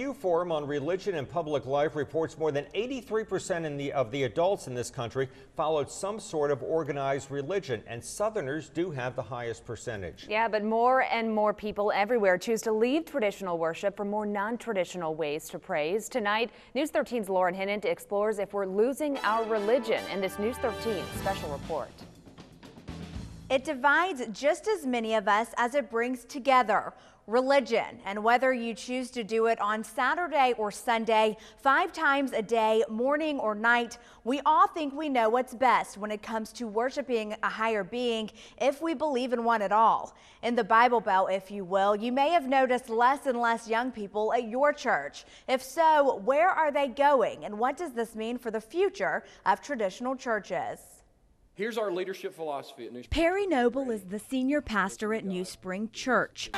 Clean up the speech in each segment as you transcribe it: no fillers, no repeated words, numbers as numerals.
Pew Forum on Religion and Public Life reports more than 83% of the adults in this country followed some sort of organized religion, and Southerners do have the highest percentage. Yeah, but more and more people everywhere choose to leave traditional worship for more non-traditional ways to praise. Tonight, News 13's Lauren Hinnant explores if we're losing our religion in this News 13 special report. It divides just as many of us as it brings together. Religion, and whether you choose to do it on Saturday or Sunday, 5 times a day, morning or night, we all think we know what's best when it comes to worshiping a higher being, if we believe in one at all. In the Bible Belt, if you will, you may have noticed less and less young people at your church. If so, where are they going, and what does this mean for the future of traditional churches? Here's our leadership philosophy at NewSpring. Perry Noble is the senior pastor at NewSpring Church.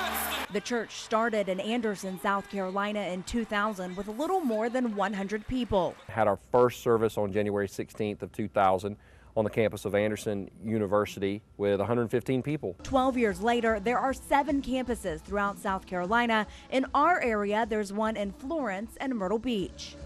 The church started in Anderson, South Carolina in 2000 with a little more than 100 people. Had our first service on January 16th of 2000 on the campus of Anderson University with 115 people. 12 years later, there are 7 campuses throughout South Carolina. In our area, there's one in Florence and Myrtle Beach.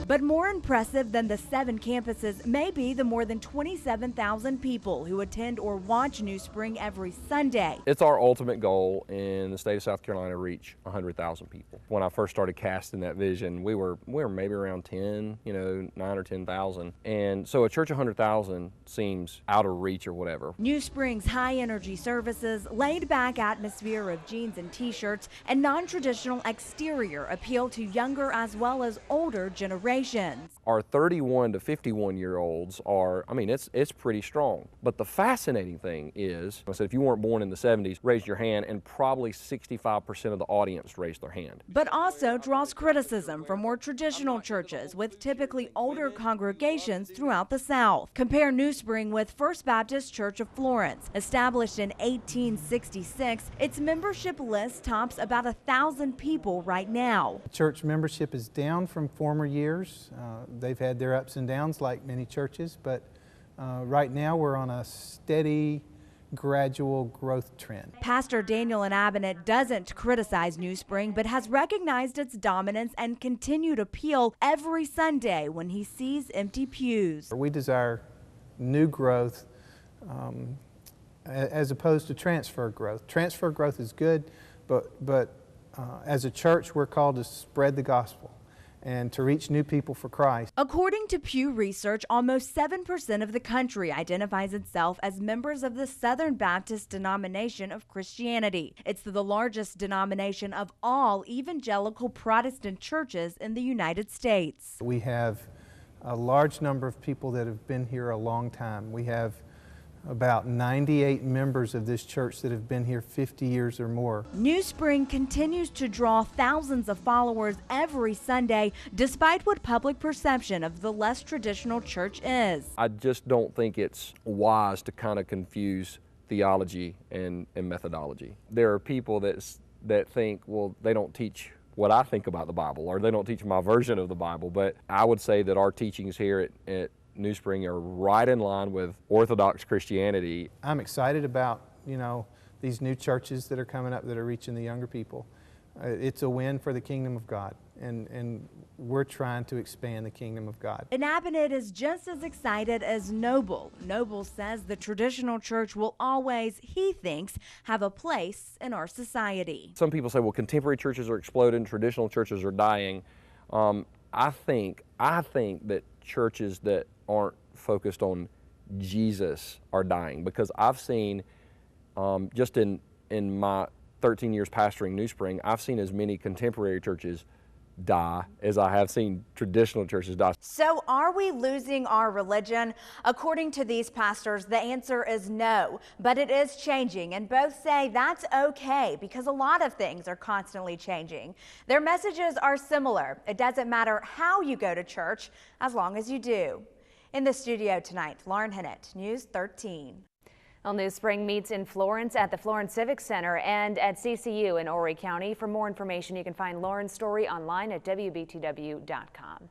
But more impressive than the 7 campuses may be the more than 27,000 people who attend or watch NewSpring every Sunday. It's our ultimate goal in the state of South Carolina to reach 100,000 people. When I first started casting that vision, we were maybe around 10, 9 or 10,000. And so a church of 100,000 seems out of reach or whatever. NewSpring's high energy services, laid back atmosphere of jeans and t-shirts, and non-traditional exterior appeal to younger as well as older generations. Our 31 to 51 year olds are, it's pretty strong. But the fascinating thing is, I said, if you weren't born in the 70s, raise your hand, and probably 65% of the audience raised their hand. But also draws criticism from more traditional churches with typically older congregations throughout the South. Compare NewSpring with First Baptist Church of Florence. Established in 1866, its membership list tops about 1,000 people right now. Church membership is down from former years. They've had their ups and downs like many churches, but right now we're on a steady, gradual growth trend. Pastor Daniel Inabinet doesn't criticize NewSpring, but has recognized its dominance and continued appeal every Sunday when he sees empty pews. We desire new growth as opposed to transfer growth. Transfer growth is good, but as a church we're called to spread the gospel and to reach new people for Christ. According to Pew Research, almost 7% of the country identifies itself as members of the Southern Baptist denomination of Christianity. It's the largest denomination of all evangelical Protestant churches in the United States. We have a large number of people that have been here a long time. We have about 98 members of this church that have been here 50 years or more. NewSpring continues to draw thousands of followers every Sunday, despite what public perception of the less traditional church is. I just don't think it's wise to kind of confuse theology and methodology. There are people that think, well, they don't teach what I think about the Bible, or they don't teach my version of the Bible, but I would say that our teachings here at NewSpring are right in line with Orthodox Christianity. I'm excited about, these new churches that are coming up that are reaching the younger people. It's a win for the kingdom of God, and we're trying to expand the kingdom of God. Inabinet is just as excited as Noble. Noble says the traditional church will always, he thinks, have a place in our society. Some people say, well, contemporary churches are exploding, traditional churches are dying. I think that churches that aren't focused on Jesus are dying, because I've seen, just in my 13 years pastoring NewSpring, I've seen as many contemporary churches die as I have seen traditional churches die. So are we losing our religion? According to these pastors, the answer is no, but it is changing, and both say that's okay because a lot of things are constantly changing. Their messages are similar. It doesn't matter how you go to church as long as you do. In the studio tonight, Lauren Hinnant, News 13. Well, NewSpring meets in Florence at the Florence Civic Center and at CCU in Horry County. For more information, you can find Lauren's story online at WBTW.com.